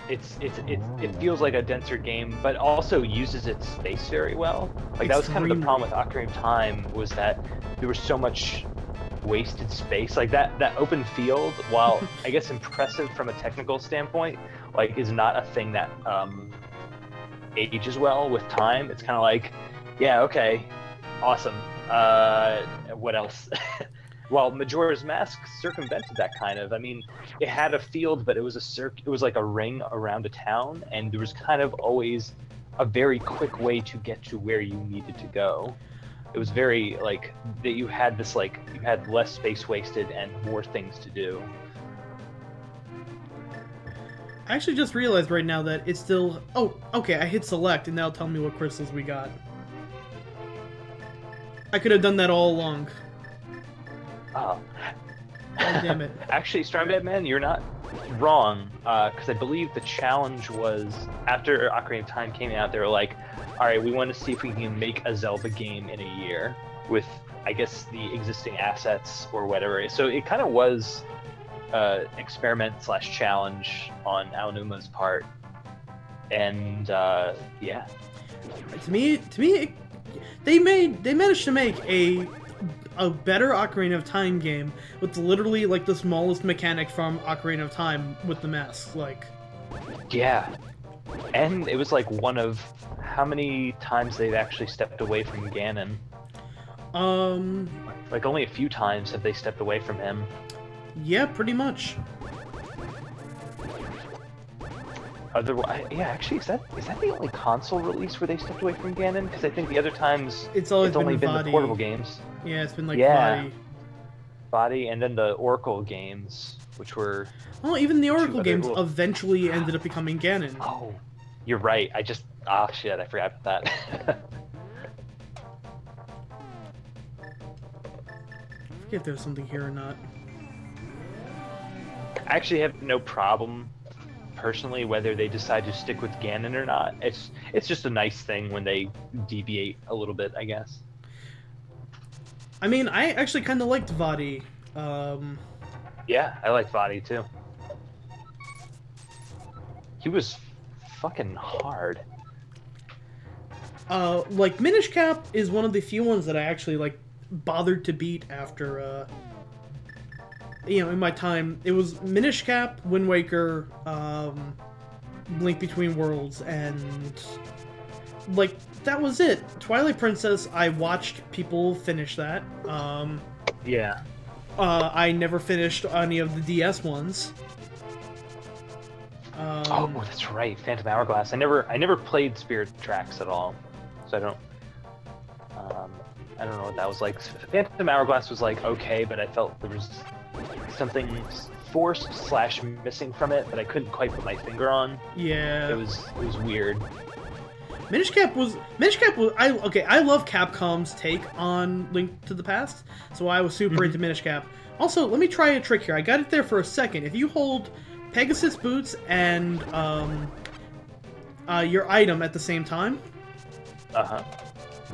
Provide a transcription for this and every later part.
it feels like a denser game, but also uses its space very well. Like that was kind of the problem with Ocarina of Time, was that there was so much wasted space. Like that open field, while I guess impressive from a technical standpoint, like is not a thing that ages well with time. It's kind of like, yeah, okay, awesome. What else? Well, Majora's Mask circumvented that kind of. I mean, it had a field, but it was it was like a ring around a town, and there was kind of always a very quick way to get to where you needed to go. It was very like that you had this like you had less space wasted and more things to do. I actually just realized right now that it's still... Oh, okay, I hit select, and now tell me what crystals we got. I could have done that all along. Oh. God damn it. Actually, Stormbad Man, you're not wrong, because I believe the challenge was, after Ocarina of Time came out, they were like, alright, we want to see if we can make a Zelda game in a year with, I guess, the existing assets or whatever. So it kind of was experiment/challenge on Aonuma's part. And, yeah. To me, they managed to make a better Ocarina of Time game with literally like the smallest mechanic from Ocarina of Time with the masks. Like, yeah, and it was like one of how many times they've actually stepped away from Ganon. Like only a few times have they stepped away from him. Yeah, pretty much. Otherwise, yeah, actually, is that the only console release where they stepped away from Ganon? Because I think the other times it's only been the portable games. Yeah, it's been like Body, and then the Oracle games, which were... Well, even the Oracle games eventually ended up becoming Ganon. Oh, you're right. Ah, shit, I forgot about that. I forget if there's something here or not. I actually have no problem, personally, whether they decide to stick with Ganon or not. It's just a nice thing when they deviate a little bit, I guess. I mean, I actually kind of liked Vadi. Yeah, I like Vadi too. He was fucking hard. Like, Minish Cap is one of the few ones that I actually, like, bothered to beat after, you know, in my time. It was Minish Cap, Wind Waker, Link Between Worlds, and, like, that was it. Twilight Princess, I watched people finish that. Yeah. I never finished any of the DS ones. Oh, that's right, Phantom Hourglass. I never played Spirit Tracks at all, so I don't know what that was like. Phantom Hourglass was like okay, but I felt there was something forced/missing from it that I couldn't quite put my finger on. Yeah. It was weird. Minish Cap was I love Capcom's take on Link to the Past, so I was super into Minish Cap. Also, let me try a trick here. I got it there for a second. If you hold Pegasus Boots and your item at the same time.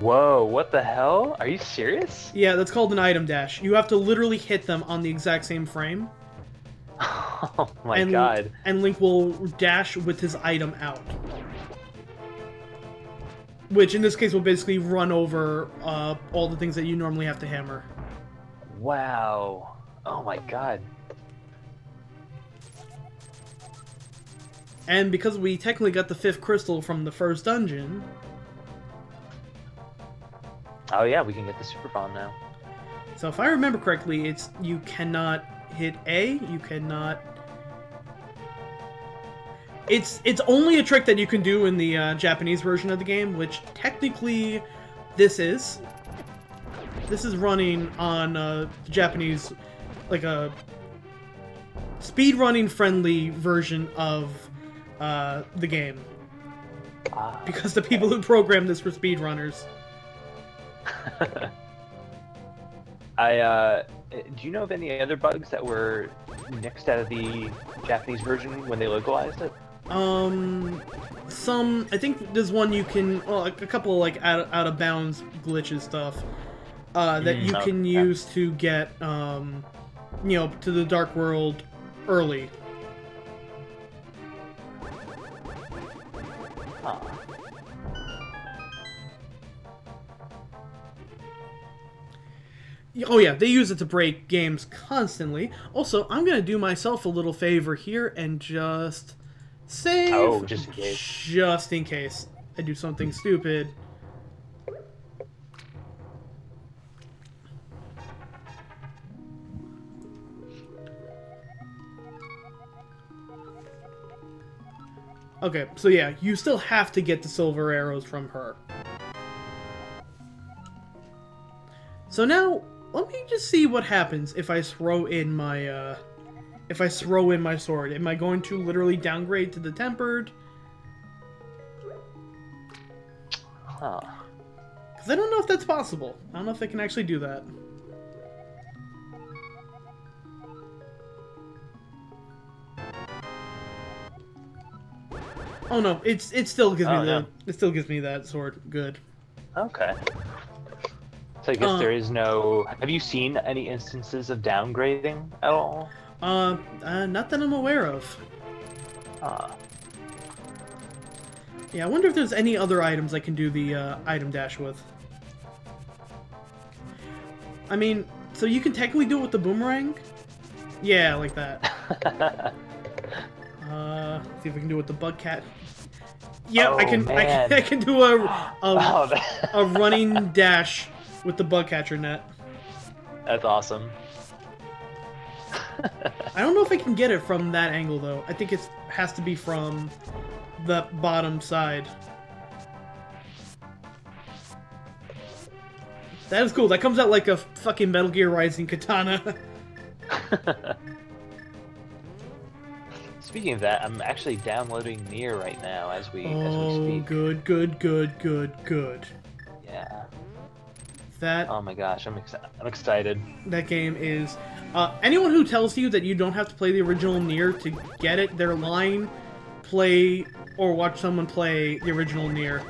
Whoa, what the hell? Are you serious? Yeah, that's called an item dash. You have to literally hit them on the exact same frame. Oh my god. And Link will dash with his item out. Which, in this case, will basically run over all the things that you normally have to hammer. Wow. Oh my god. And because we technically got the 5th crystal from the first dungeon... Oh yeah, we can get the Super Bomb now. So if I remember correctly, it's you cannot hit A, you cannot... It's only a trick that you can do in the Japanese version of the game, which technically this is. This is running on the Japanese, like a speedrunning friendly version of the game. Because the people who programmed this were speedrunners. Do you know of any other bugs that were nixed out of the Japanese version when they localized it? I think there's one you can, well, a couple of, like, out of bounds glitches stuff, that you can use to get, you know, to the Dark World early. Huh. Oh yeah, they use it to break games constantly. Also, I'm gonna do myself a little favor here and just save. Oh, just in case. Just in case I do something stupid. Okay, so yeah, you still have to get the silver arrows from her. So now, let me just see what happens if I throw in my, sword. Am I going to literally downgrade to the tempered? Huh. Because I don't know if that's possible. I don't know if they can actually do that. Oh no, it still gives me it still gives me that sword. Good. Okay. So I guess there is no. Have you seen any instances of downgrading at all? Not that I'm aware of. Yeah, I wonder if there's any other items I can do the item dash with. I mean, so you can technically do it with the boomerang? Yeah, like that. See if we can do it with the bug cat. Yeah, oh, I can do a running dash with the bug catcher net. That's awesome. I don't know if I can get it from that angle though. I think it has to be from the bottom side. That is cool. That comes out like a fucking Metal Gear Rising katana. Speaking of that, I'm actually downloading Mire right now as we speak. Oh, good. Yeah. That. Oh my gosh, I'm excited. That game is. Anyone who tells you that you don't have to play the original Nier to get it, they're lying. Play or watch someone play the original Nier.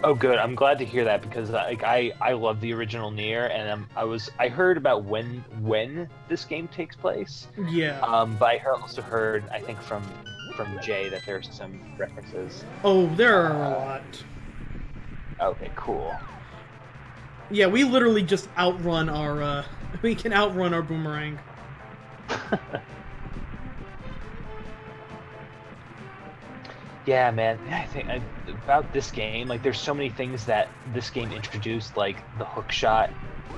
Oh, good. I'm glad to hear that because like I love the original Nier, and I heard about when this game takes place. Yeah. But I also heard, I think from Jay, that there's some references. Oh, there are a lot. Okay, cool. Yeah, we literally just outrun our. We can outrun our boomerang. Yeah, man. I think about this game, like, there's so many things that this game introduced, like the hook shot,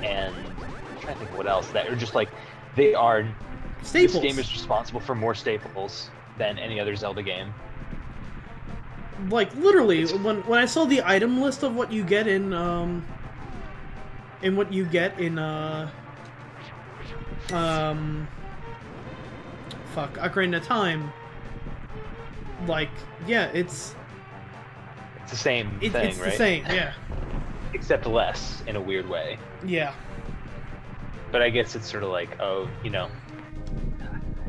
and I'm trying to think of what else that are just like they are. Staples. This game is responsible for more staples than any other Zelda game. Like literally, when I saw the item list of what you get in fuck, Ocarina of Time. Like, yeah, it's the same thing, right? It's the same, yeah. Except less, in a weird way. Yeah. But I guess it's sort of like, oh, you know,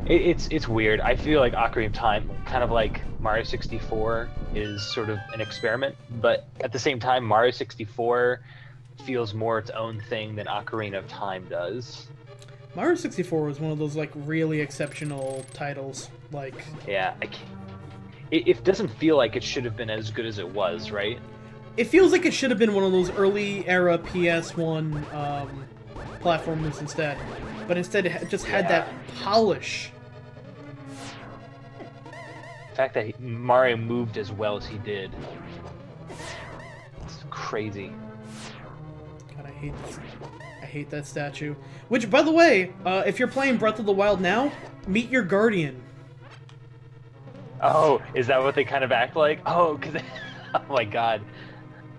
it's weird. I feel like Ocarina of Time, kind of like Mario 64, is sort of an experiment, but at the same time, Mario 64 feels more its own thing than Ocarina of Time does. Mario 64 was one of those, like, really exceptional titles. Like, yeah, it doesn't feel like it should have been as good as it was, right? It feels like it should have been one of those early era PS1 platformers instead, but instead it just had that polish. The fact that Mario moved as well as he did, it's crazy. God, I hate that statue. Which, by the way, if you're playing Breath of the Wild now, meet your guardian. Oh, is that what they kind of act like? Oh, because oh my god,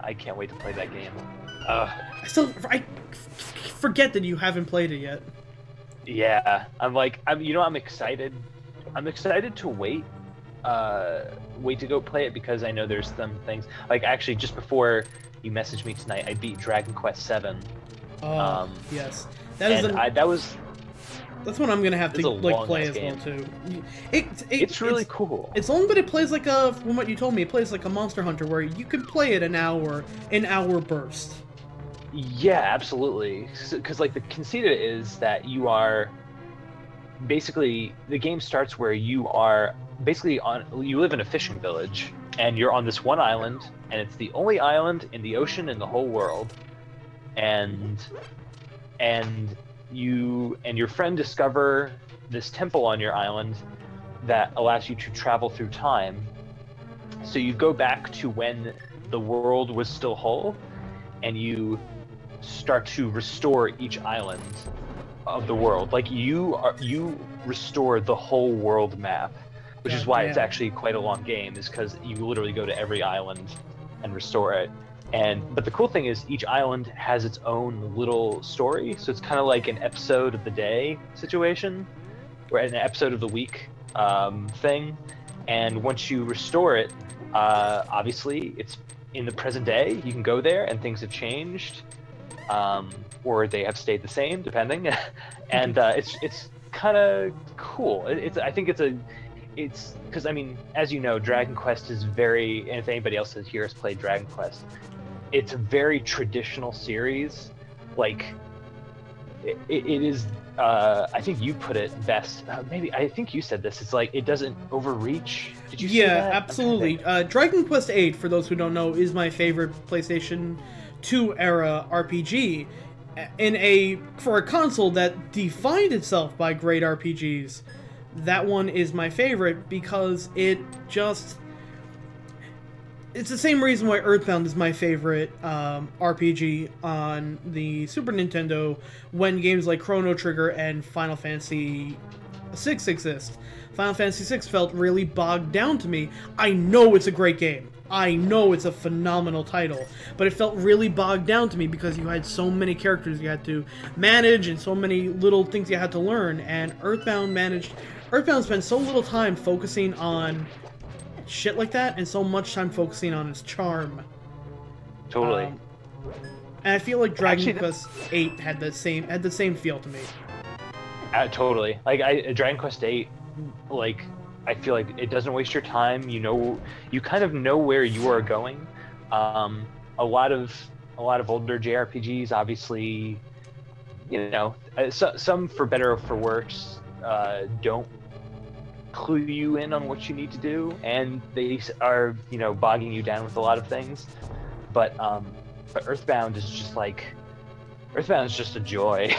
I can't wait to play that game. I forget that you haven't played it yet. Yeah, I'm excited. I'm excited to wait to go play it because I know there's some things. Like, actually, just before you messaged me tonight, I beat Dragon Quest VII. Yes, that's what I'm gonna have to like play as well too. It's really cool. It's long, but it plays like from what you told me, it plays like a Monster Hunter where you can play it an hour burst. Yeah, absolutely. Because like the conceit of it is that you are basically, the game starts where you are basically you live in a fishing village, and you're on this one island, and it's the only island in the ocean in the whole world, and you and your friend discover this temple on your island that allows you to travel through time. So you go back to when the world was still whole, and you start to restore each island of the world. Like you restore the whole world map, which is why it's actually quite a long game, is because you literally go to every island and restore it. But the cool thing is each island has its own little story, so it's kind of like an episode of the day situation, or an episode of the week thing. And once you restore it, obviously it's in the present day. You can go there and things have changed, or they have stayed the same, depending. And it's kind of cool. I think it's because, I mean, as you know, Dragon Quest is very, and if anybody else here has played Dragon Quest, it's a very traditional series. Like, it is, I think you put it best, maybe, I think you said this, it's like, it doesn't overreach. Did you see that? Yeah, absolutely. Dragon Quest VIII, for those who don't know, is my favorite PlayStation 2 era RPG. For a console that defined itself by great RPGs, that one is my favorite because it's the same reason why Earthbound is my favorite RPG on the Super Nintendo when games like Chrono Trigger and Final Fantasy VI exist. Final Fantasy VI felt really bogged down to me. I know it's a great game. I know it's a phenomenal title, but it felt really bogged down to me because you had so many characters you had to manage and so many little things you had to learn, and Earthbound spent so little time focusing on shit like that and so much time focusing on its charm. Totally. And I feel like Dragon Quest VIII had the same feel to me. Totally. Like Dragon Quest VIII, like, I feel like it doesn't waste your time. You kind of know where you are going. A lot of older JRPGs, obviously, some for better or for worse, don't clue you in on what you need to do, and they are, bogging you down with a lot of things. But Earthbound is just a joy.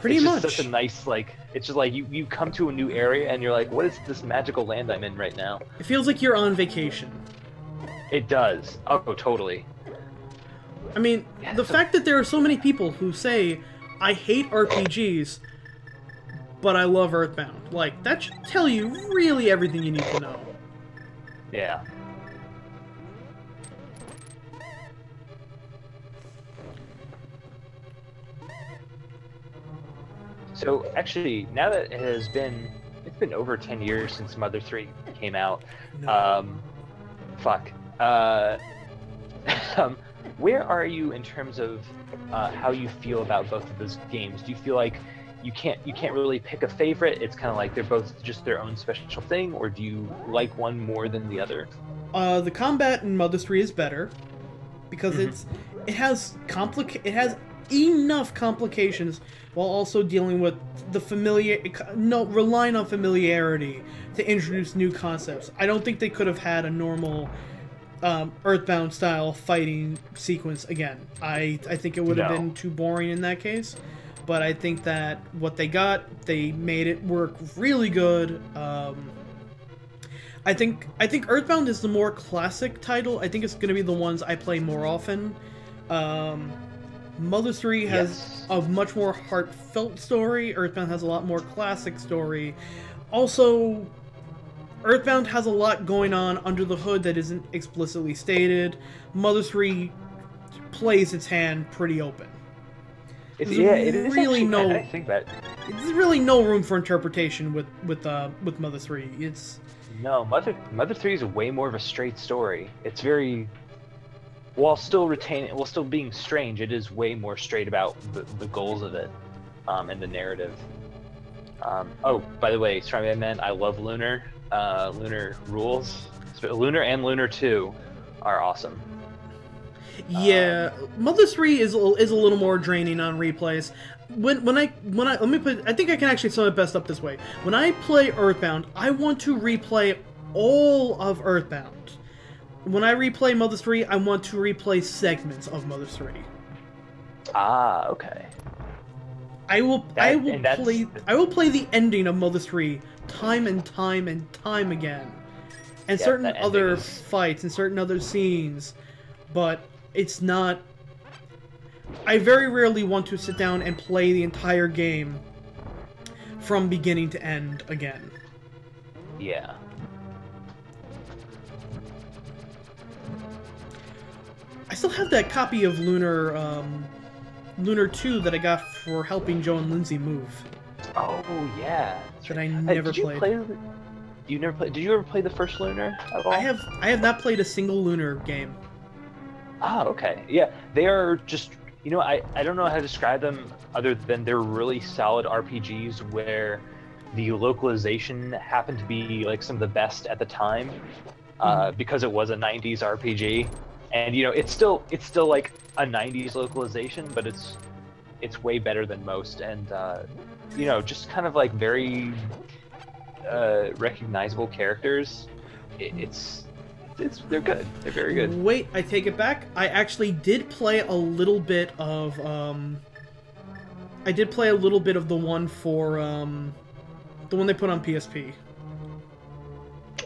Pretty much. Such a nice, it's just like you come to a new area and you're like, what is this magical land I'm in right now? It feels like you're on vacation. It does. Oh, totally. I mean, the fact that there are so many people who say, I hate RPGs, but I love Earthbound. Like, that should tell you really everything you need to know. Yeah. So, actually, now that it's been over 10 years since Mother 3 came out, No. Where are you in terms of how you feel about both of those games? Do you feel like you can't really pick a favorite? It's kind of like they're both just their own special thing, or do you like one more than the other? The combat in Mother 3 is better because it has enough complications while also dealing with the relying on familiarity to introduce new concepts. I don't think they could have had a normal Earthbound style fighting sequence again. I think it would have been too boring in that case. But I think that what they got, they made it work really good. I think Earthbound is the more classic title. I think it's going to be the ones I play more often. Mother 3 has a much more heartfelt story. Earthbound has a lot more classic story. Also, Earthbound has a lot going on under the hood that isn't explicitly stated. Mother 3 plays its hand pretty open. It is really actually, I think that there's really no room for interpretation with Mother 3. Mother 3 is way more of a straight story. It's very, while still being strange, it is way more straight about the goals of it, and the narrative. Oh, by the way, Strongman Man, I love Lunar. Lunar rules. Lunar and Lunar 2 are awesome. Yeah, Mother 3 is a little more draining on replays. I think I can actually sum it best up this way. When I play Earthbound, I want to replay all of Earthbound. when I replay Mother 3, I want to replay segments of Mother 3. Ah, okay. I will play the ending of Mother 3 time and time and time again. And certain other fights and certain other scenes, but it's not... I very rarely want to sit down and play the entire game from beginning to end again. Yeah. I still have that copy of Lunar 2 that I got for helping Joe and Lindsay move. Oh, yeah. That I never played. You never played? Did you ever play the first Lunar at all? I have not played a single Lunar game. Ah, okay. Yeah, they are just... You know, I don't know how to describe them other than they're really solid RPGs where the localization happened to be like some of the best at the time because it was a 90s RPG. And you know, it's still like a 90s localization, but it's way better than most, and you know, just kind of like very recognizable characters. They're good. They're very good. Wait, I take it back. I actually did play a little bit of the one for the one they put on PSP.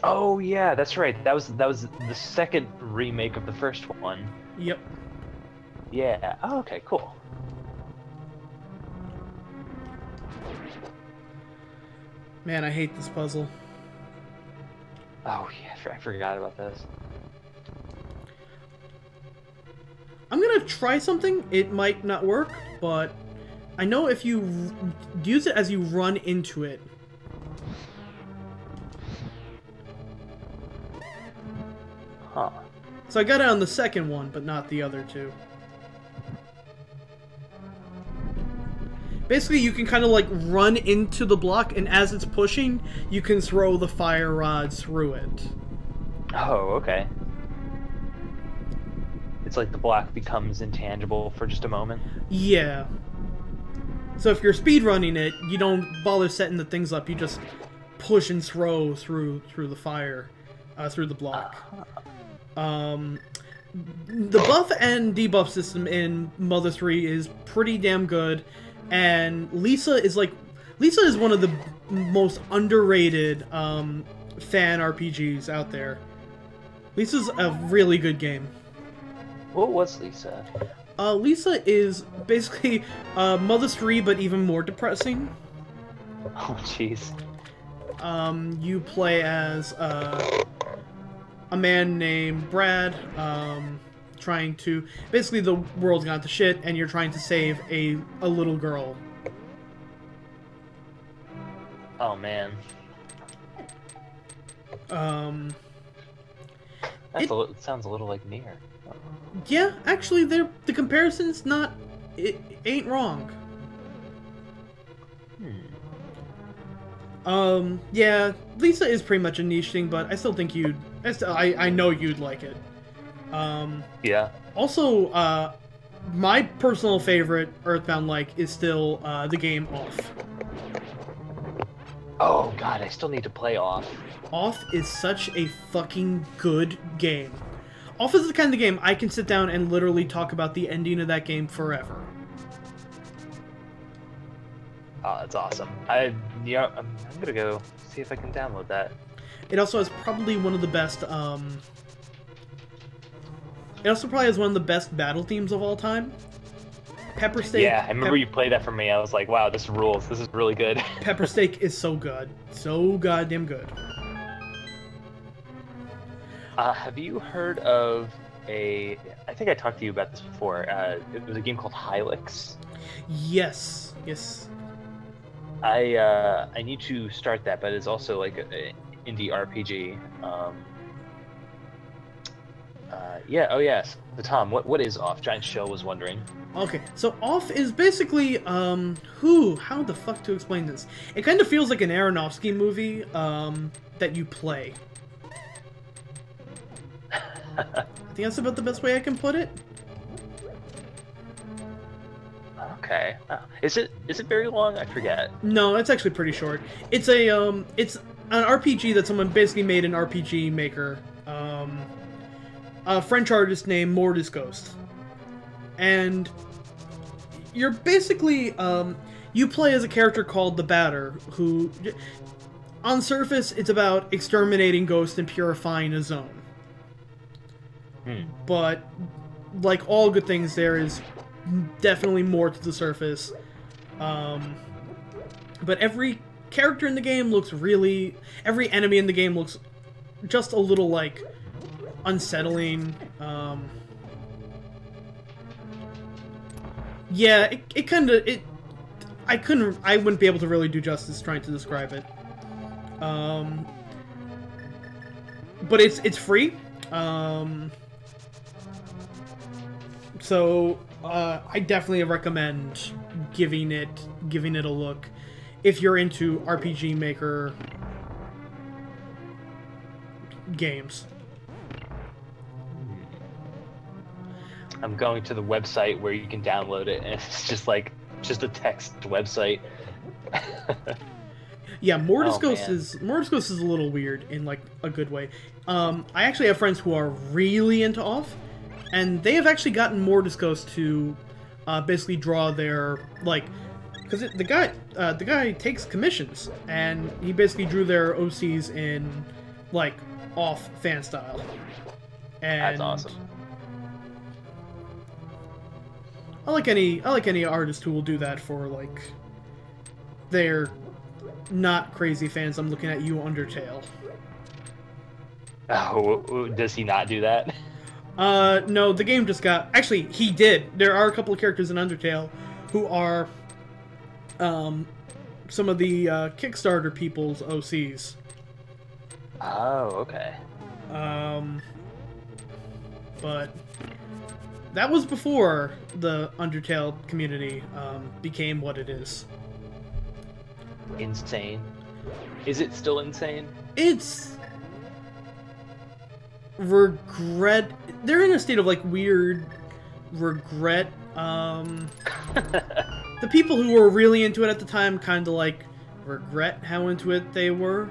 Oh yeah, that's right. That was the second remake of the first one. Yep. Yeah. Oh, okay, cool. Man, I hate this puzzle. Oh yeah, I forgot about this. I'm gonna try something. It might not work, but I know if you use it as you run into it. Huh. So I got it on the second one, but not the other two. Basically, you can kind of like run into the block, and as it's pushing, you can throw the fire rods through it. Oh, okay. It's like the block becomes intangible for just a moment. Yeah. So if you're speedrunning it, you don't bother setting the things up. You just push and throw through the fire, through the block. The buff and debuff system in Mother 3 is pretty damn good. And Lisa is one of the most underrated fan RPGs out there. Lisa's a really good game. What was Lisa? Lisa is basically Mother 3, but even more depressing. Oh, jeez. You play as a man named Brad, trying to... Basically, the world's gone to shit, and you're trying to save a little girl. Oh, man. It sounds a little like Mire. Yeah, actually, the comparison's not... It ain't wrong. Yeah, Lisa is pretty much a niche thing, but I still think I know you'd like it. Yeah. Also, my personal favorite Earthbound-like is still the game Off. Oh god, I still need to play Off. Off is such a fucking good game. Off is the kind of game I can sit down and literally talk about the ending of that game forever. Oh, that's awesome. I'm gonna go see if I can download that. It also has probably one of the best, It also probably has one of the best battle themes of all time. Pepper Steak... Yeah, I remember you played that for me. I was like, wow, this rules. This is really good. Pepper Steak is so good. So goddamn good. Have you heard of I think I talked to you about this before. It was a game called Hylix. Yes. Yes. I need to start that, but it's also like an indie RPG. Yeah. Oh yes. The Tom. What is Off? Giant Shell was wondering. Okay, so Off is basically how the fuck to explain this? It kind of feels like an Aronofsky movie that you play. I think that's about the best way I can put it. Okay. Is it very long? I forget. No, it's actually pretty short. It's an RPG that someone basically made an RPG maker a French artist named Mortis Ghost. And you're basically, you play as a character called the Batter, who, on surface, it's about exterminating ghosts and purifying a zone. But, like all good things, there is definitely more to the surface. But every character in the game looks really... Every enemy in the game looks just a little, like, unsettling. Yeah, it kind of... I wouldn't be able to really do justice trying to describe it. But it's free. So I definitely recommend giving it a look if you're into RPG Maker games. I'm going to the website where you can download it, and it's just like a text website. Yeah, Mortis Ghost is a little weird in like a good way. I actually have friends who are really into Off, and they have actually gotten Mortis Ghost to basically draw their like, because the guy takes commissions, and he basically drew their OCs in like Off fan style. And that's awesome. I like any artist who will do that for like their not crazy fans. I'm looking at you, Undertale. Oh, does he not do that? No, the game just got... Actually, he did. There are a couple of characters in Undertale who are some of the Kickstarter people's OCs. Oh, okay. But that was before the Undertale community became what it is. Insane. Is it still insane? It's... regret... They're in a state of, like, weird regret. The people who were really into it at the time kind of, like, regret how into it they were.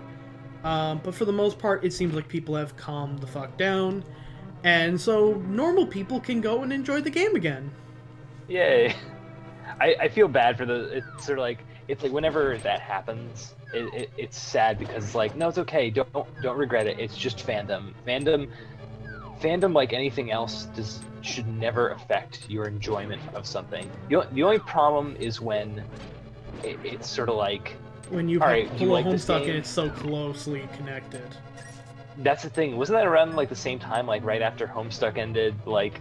But for the most part, it seems like people have calmed the fuck down. And so normal people can go and enjoy the game again. Yay. I feel bad for the... It's sort of like... It's like whenever that happens, it's sad because it's like, no, it's okay. Don't regret it. It's just fandom. Fandom, like anything else, should never affect your enjoyment of something. The only problem is when it's sort of like, when you pull a Homestuck and it's so closely connected. That's the thing. Wasn't that around like the same time, like right after Homestuck ended, like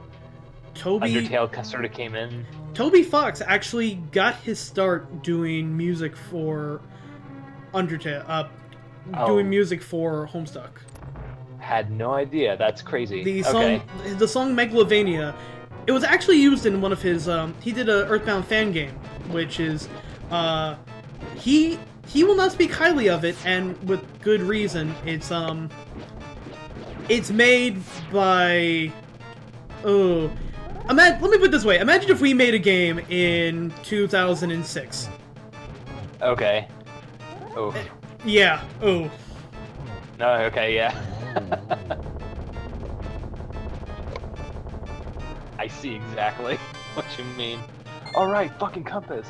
Undertale sort of came in? Toby Fox actually got his start doing music for Undertale, doing music for Homestuck. Had no idea. That's crazy. The song Megalovania, it was actually used in one of his, he did a Earthbound fan game, which is, he will not speak highly of it, and with good reason. It's made by, let me put it this way. Imagine if we made a game in 2006. Okay. Oh. Yeah. Oh. No, okay, yeah. I see exactly what you mean. Alright, fucking compass.